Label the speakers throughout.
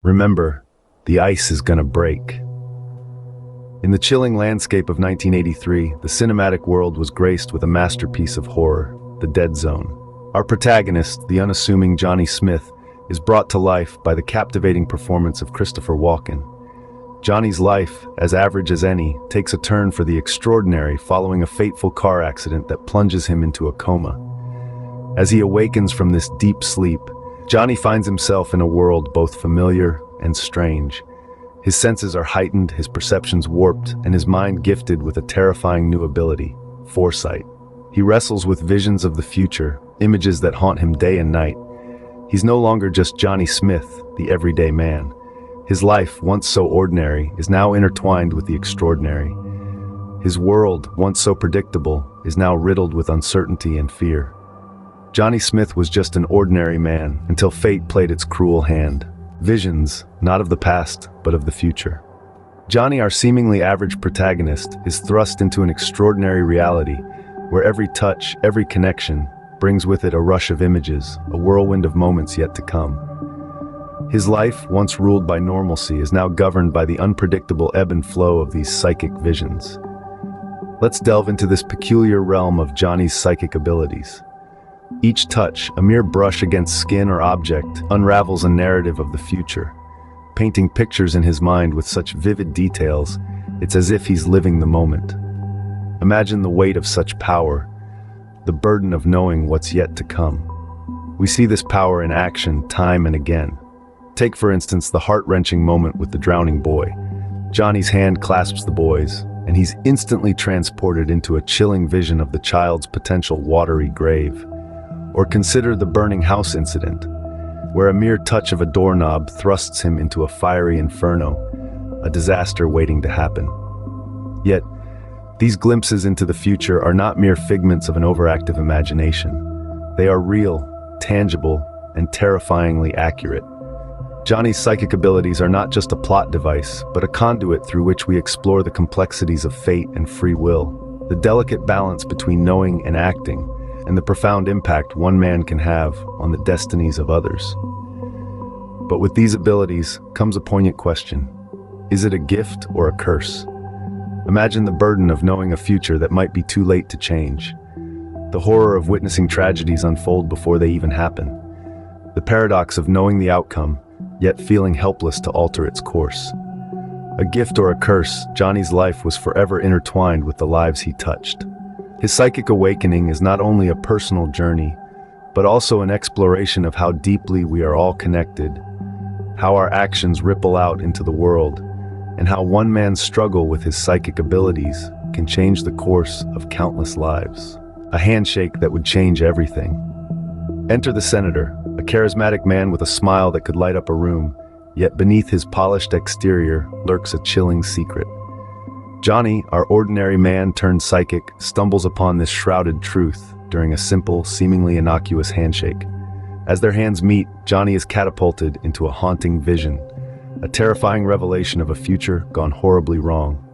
Speaker 1: Remember, the ice is gonna break. In the chilling landscape of 1983, the cinematic world was graced with a masterpiece of horror, The Dead Zone. Our protagonist, the unassuming Johnny Smith, is brought to life by the captivating performance of Christopher Walken. Johnny's life, as average as any, takes a turn for the extraordinary following a fateful car accident that plunges him into a coma. As he awakens from this deep sleep, Johnny finds himself in a world both familiar and strange. His senses are heightened, his perceptions warped, and his mind gifted with a terrifying new ability, foresight. He wrestles with visions of the future, images that haunt him day and night. He's no longer just Johnny Smith, the everyday man. His life, once so ordinary, is now intertwined with the extraordinary. His world, once so predictable, is now riddled with uncertainty and fear. Johnny Smith was just an ordinary man until fate played its cruel hand. Visions, not of the past, but of the future. Johnny, our seemingly average protagonist, is thrust into an extraordinary reality where every touch, every connection, brings with it a rush of images, a whirlwind of moments yet to come. His life, once ruled by normalcy, is now governed by the unpredictable ebb and flow of these psychic visions. Let's delve into this peculiar realm of Johnny's psychic abilities. Each touch, a mere brush against skin or object, unravels a narrative of the future, painting pictures in his mind with such vivid details, it's as if he's living the moment. Imagine the weight of such power, the burden of knowing what's yet to come. We see this power in action time and again. Take, for instance, the heart-wrenching moment with the drowning boy. Johnny's hand clasps the boy's, and he's instantly transported into a chilling vision of the child's potential watery grave. Or consider the burning house incident, where a mere touch of a doorknob thrusts him into a fiery inferno, a disaster waiting to happen. Yet, these glimpses into the future are not mere figments of an overactive imagination. They are real, tangible, and terrifyingly accurate. Johnny's psychic abilities are not just a plot device, but a conduit through which we explore the complexities of fate and free will, the delicate balance between knowing and acting, and the profound impact one man can have on the destinies of others. But with these abilities comes a poignant question. Is it a gift or a curse? Imagine the burden of knowing a future that might be too late to change. The horror of witnessing tragedies unfold before they even happen. The paradox of knowing the outcome, yet feeling helpless to alter its course. A gift or a curse, Johnny's life was forever intertwined with the lives he touched. His psychic awakening is not only a personal journey, but also an exploration of how deeply we are all connected, how our actions ripple out into the world, and how one man's struggle with his psychic abilities can change the course of countless lives. A handshake that would change everything. Enter the senator, a charismatic man with a smile that could light up a room, yet beneath his polished exterior lurks a chilling secret. Johnny, our ordinary man turned psychic, stumbles upon this shrouded truth during a simple, seemingly innocuous handshake. As their hands meet, Johnny is catapulted into a haunting vision, a terrifying revelation of a future gone horribly wrong.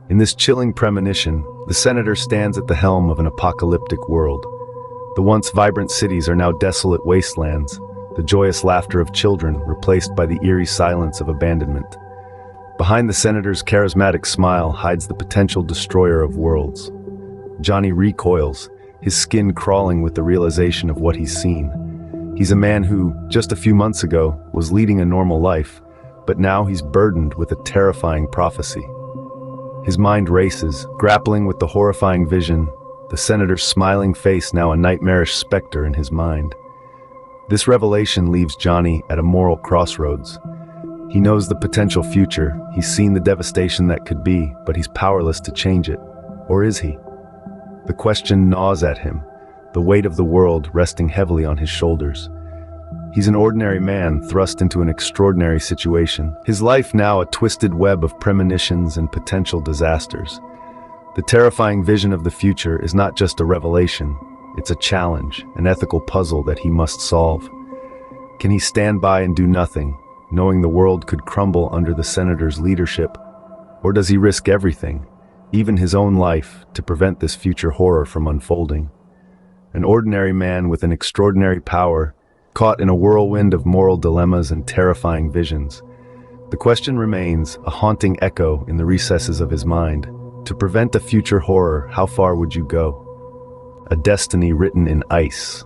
Speaker 1: In this chilling premonition, the senator stands at the helm of an apocalyptic world. The once vibrant cities are now desolate wastelands, the joyous laughter of children replaced by the eerie silence of abandonment. Behind the senator's charismatic smile hides the potential destroyer of worlds. Johnny recoils, his skin crawling with the realization of what he's seen. He's a man who, just a few months ago, was leading a normal life, but now he's burdened with a terrifying prophecy. His mind races, grappling with the horrifying vision, the senator's smiling face now a nightmarish specter in his mind. This revelation leaves Johnny at a moral crossroads. He knows the potential future, he's seen the devastation that could be, but he's powerless to change it. Or is he? The question gnaws at him, the weight of the world resting heavily on his shoulders. He's an ordinary man thrust into an extraordinary situation, his life now a twisted web of premonitions and potential disasters. The terrifying vision of the future is not just a revelation, it's a challenge, an ethical puzzle that he must solve. Can he stand by and do nothing, knowing the world could crumble under the senator's leadership? Or does he risk everything, even his own life, to prevent this future horror from unfolding? An ordinary man with an extraordinary power, caught in a whirlwind of moral dilemmas and terrifying visions. The question remains, a haunting echo in the recesses of his mind. To prevent a future horror, how far would you go? A destiny written in ice.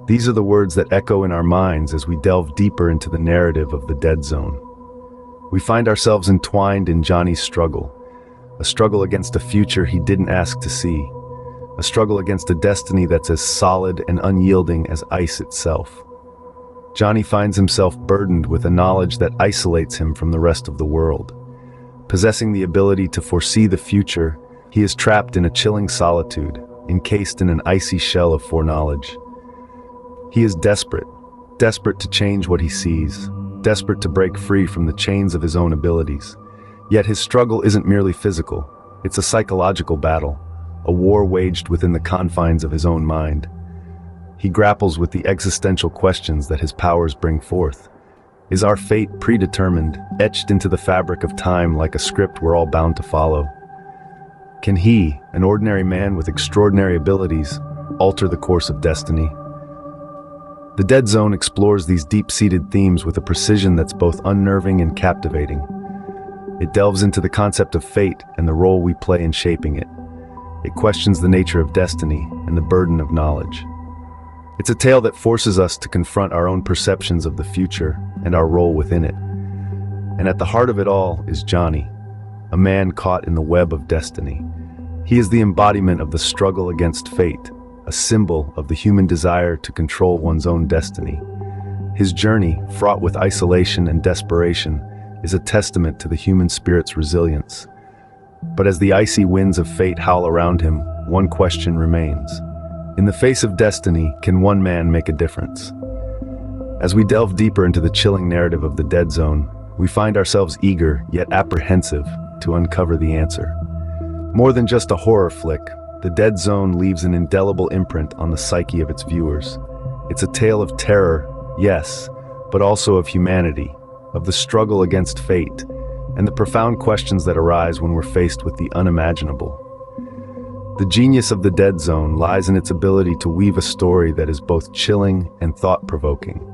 Speaker 1: These are the words that echo in our minds as we delve deeper into the narrative of the Dead Zone. We find ourselves entwined in Johnny's struggle, a struggle against a future he didn't ask to see, a struggle against a destiny that's as solid and unyielding as ice itself. Johnny finds himself burdened with a knowledge that isolates him from the rest of the world. Possessing the ability to foresee the future, he is trapped in a chilling solitude, encased in an icy shell of foreknowledge. He is desperate to change what he sees, desperate to break free from the chains of his own abilities. Yet his struggle isn't merely physical, it's a psychological battle, a war waged within the confines of his own mind. He grapples with the existential questions that his powers bring forth. Is our fate predetermined, etched into the fabric of time like a script we're all bound to follow? Can he, an ordinary man with extraordinary abilities, alter the course of destiny? The Dead Zone explores these deep-seated themes with a precision that's both unnerving and captivating. It delves into the concept of fate and the role we play in shaping it. It questions the nature of destiny and the burden of knowledge. It's a tale that forces us to confront our own perceptions of the future and our role within it. And at the heart of it all is Johnny, a man caught in the web of destiny. He is the embodiment of the struggle against fate, a symbol of the human desire to control one's own destiny. His journey, fraught with isolation and desperation, is a testament to the human spirit's resilience. But as the icy winds of fate howl around him, one question remains. In the face of destiny, can one man make a difference? As we delve deeper into the chilling narrative of the Dead Zone, we find ourselves eager, yet apprehensive, to uncover the answer. More than just a horror flick, the Dead Zone leaves an indelible imprint on the psyche of its viewers. It's a tale of terror, yes, but also of humanity, of the struggle against fate, and the profound questions that arise when we're faced with the unimaginable. The genius of the Dead Zone lies in its ability to weave a story that is both chilling and thought-provoking.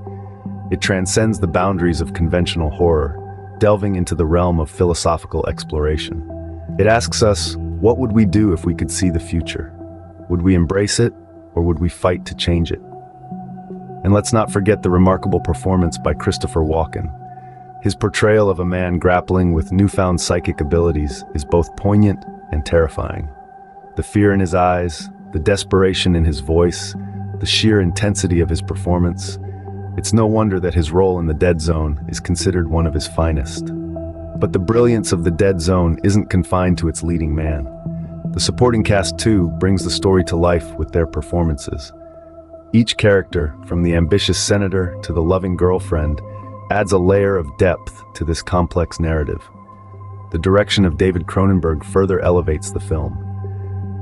Speaker 1: It transcends the boundaries of conventional horror, delving into the realm of philosophical exploration. It asks us, what would we do if we could see the future? Would we embrace it, or would we fight to change it? And let's not forget the remarkable performance by Christopher Walken. His portrayal of a man grappling with newfound psychic abilities is both poignant and terrifying. The fear in his eyes, the desperation in his voice, the sheer intensity of his performance. It's no wonder that his role in the Dead Zone is considered one of his finest. But the brilliance of the Dead Zone isn't confined to its leading man. The supporting cast too brings the story to life with their performances. Each character, from the ambitious senator to the loving girlfriend, adds a layer of depth to this complex narrative. The direction of David Cronenberg further elevates the film.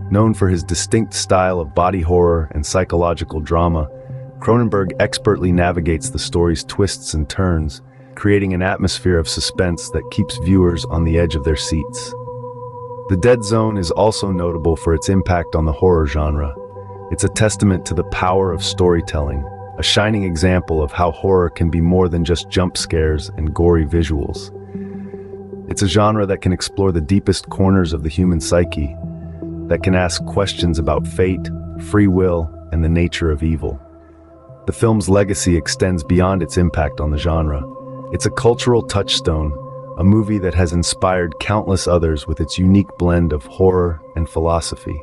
Speaker 1: Known for his distinct style of body horror and psychological drama, Cronenberg expertly navigates the story's twists and turns, creating an atmosphere of suspense that keeps viewers on the edge of their seats. The Dead Zone is also notable for its impact on the horror genre. It's a testament to the power of storytelling, a shining example of how horror can be more than just jump scares and gory visuals. It's a genre that can explore the deepest corners of the human psyche, that can ask questions about fate, free will, and the nature of evil. The film's legacy extends beyond its impact on the genre. It's a cultural touchstone, a movie that has inspired countless others with its unique blend of horror and philosophy.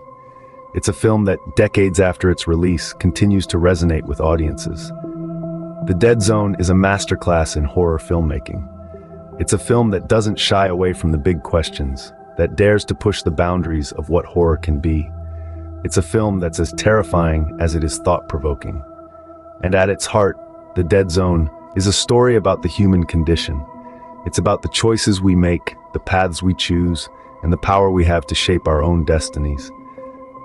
Speaker 1: It's a film that, decades after its release, continues to resonate with audiences. The Dead Zone is a masterclass in horror filmmaking. It's a film that doesn't shy away from the big questions, that dares to push the boundaries of what horror can be. It's a film that's as terrifying as it is thought-provoking. And at its heart, The Dead Zone is a story about the human condition. It's about the choices we make, the paths we choose, and the power we have to shape our own destinies.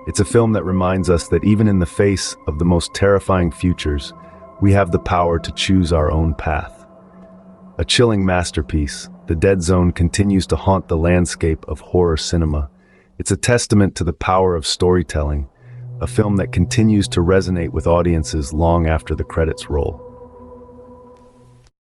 Speaker 1: It's a film that reminds us that even in the face of the most terrifying futures, we have the power to choose our own path. A chilling masterpiece, The Dead Zone continues to haunt the landscape of horror cinema. It's a testament to the power of storytelling, a film that continues to resonate with audiences long after the credits roll.